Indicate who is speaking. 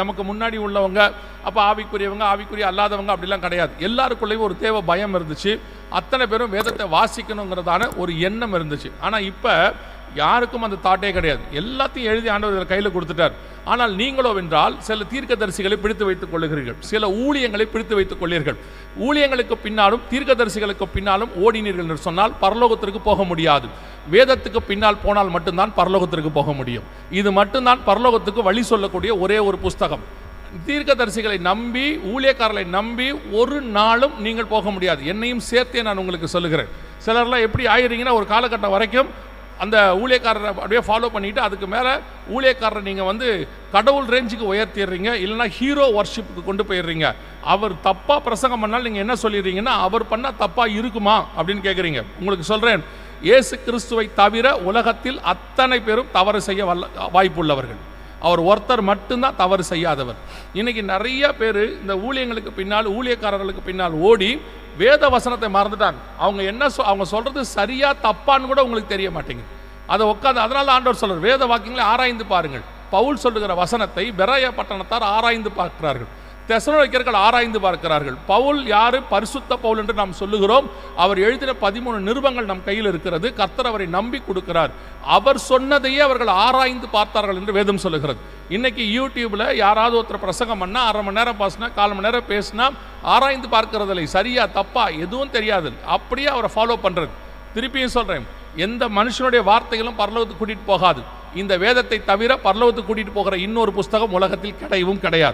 Speaker 1: நமக்கு முன்னாடி உள்ளவங்க அப்போ ஆவிக்குரியவங்க ஆவிக்குரிய அல்லாதவங்க அப்படிலாம் கிடையாது. எல்லாருக்குள்ளேயும் ஒரு தேவை பயம் இருந்துச்சு. அத்தனை பேரும் வேதத்தை வாசிக்கணுங்கிறதான ஒரு எண்ணம் இருந்துச்சு. ஆனால் இப்போ யாருக்கும் அந்த தாட்டே கிடையாது. எல்லாத்தையும் எழுதி ஆண்டவர் கையில் கொடுத்துட்டார். ஆனால் நீங்களோ வென்றால் சில தீர்க்கதரிசிகளை பிடித்து வைத்துக் கொள்ளுகிறீர்கள், சில ஊழியங்களை பிடித்து வைத்துக் கொள்ளீர்கள். ஊழியங்களுக்கு பின்னாலும் தீர்க்கதரிசிகளுக்கு பின்னாலும் ஓடினீர்கள் என்று சொன்னால் பரலோகத்திற்கு போக முடியாது. வேதத்துக்கு பின்னால் போனால் மட்டும்தான் பரலோகத்திற்கு போக முடியும். இது மட்டும்தான் பரலோகத்துக்கு வழி சொல்லக்கூடிய ஒரே ஒரு புஸ்தகம். தீர்க்கதரிசிகளை நம்பி ஊழியக்காரர்களை நம்பி ஒரு நாளும் நீங்கள் போக முடியாது. என்னையும் சேர்த்தே நான் உங்களுக்கு சொல்லுகிறேன். சிலர்லாம் எப்படி ஆயிடுறீங்கன்னா, ஒரு காலகட்டம் வரைக்கும் அந்த ஊழியக்காரரை அப்படியே ஃபாலோ பண்ணிவிட்டு அதுக்கு மேலே ஊழியக்காரரை நீங்கள் கடவுள் ரேஞ்சுக்கு உயர்த்திடுறீங்க, இல்லைனா ஹீரோ வர்ஷிப்புக்கு கொண்டு போயிடுறீங்க. அவர் தப்பாக பிரசங்கம் பண்ணால் நீங்கள் என்ன சொல்லிடுறீங்கன்னா, அவர் பண்ணால் தப்பாக இருக்குமா அப்படின்னு கேட்குறீங்க. உங்களுக்கு சொல்கிறேன், இயேசு கிறிஸ்துவை தவிர உலகத்தில் அத்தனை பேரும் தவறு செய்ய வாய்ப்புள்ளவர்கள். அவர் ஒருத்தர் மட்டும்தான் தவறு செய்யாதவர். இன்றைக்கி நிறைய பேர் இந்த ஊழியங்களுக்கு பின்னால் ஊழியக்காரர்களுக்கு பின்னால் ஓடி வேத வசனத்தை மறந்துட்டாங்க. அவங்க சொல்கிறது சரியா தப்பான்னு கூட உங்களுக்கு தெரிய மாட்டேங்குது. அதை உட்காந்து அதனால ஆண்டவர் சொல்றார், வேத வாக்கியங்களை ஆராய்ந்து பாருங்கள். பவுல் சொல்லுகிற வசனத்தை பெரோயா பட்டணத்தார் ஆராய்ந்து பார்க்கிறார்கள், தெசலோனிக்கர்கள் ஆராய்ந்து பார்க்கிறார்கள். பவுல் யாரு? பரிசுத்த பவுல் என்று நாம் சொல்லுகிறோம். அவர் எழுதின 13 நிருபங்கள் நம் கையில் இருக்கிறது. கர்த்தர் அவரை நம்பி கொடுக்கிறார். அவர் சொன்னதையே அவர்கள் ஆராய்ந்து பார்த்தார்கள் என்று வேதம் சொல்லுகிறது. இன்னைக்கு யூடியூப்ல யாராவது ஒருத்தர் பிரசங்கம் பண்ணா 1/2 மணி நேரம் பேசினா 1/4 மணி நேரம் பேசினா ஆராய்ந்து பார்க்கிறதில்லை, சரியா தப்பா எதுவும் தெரியாது, அப்படியே அவரை ஃபாலோ பண்றது. திருப்பியும் சொல்றேன், எந்த மனுஷனுடைய வார்த்தைகளும் பரலோகத்துக்கு கூட்டிட்டு போகாது. இந்த வேதத்தை தவிர பரலோகத்துக்கு கூட்டிட்டு போகிற இன்னொரு புஸ்தகம் உலகத்தில் கிடையவும் கிடையாது.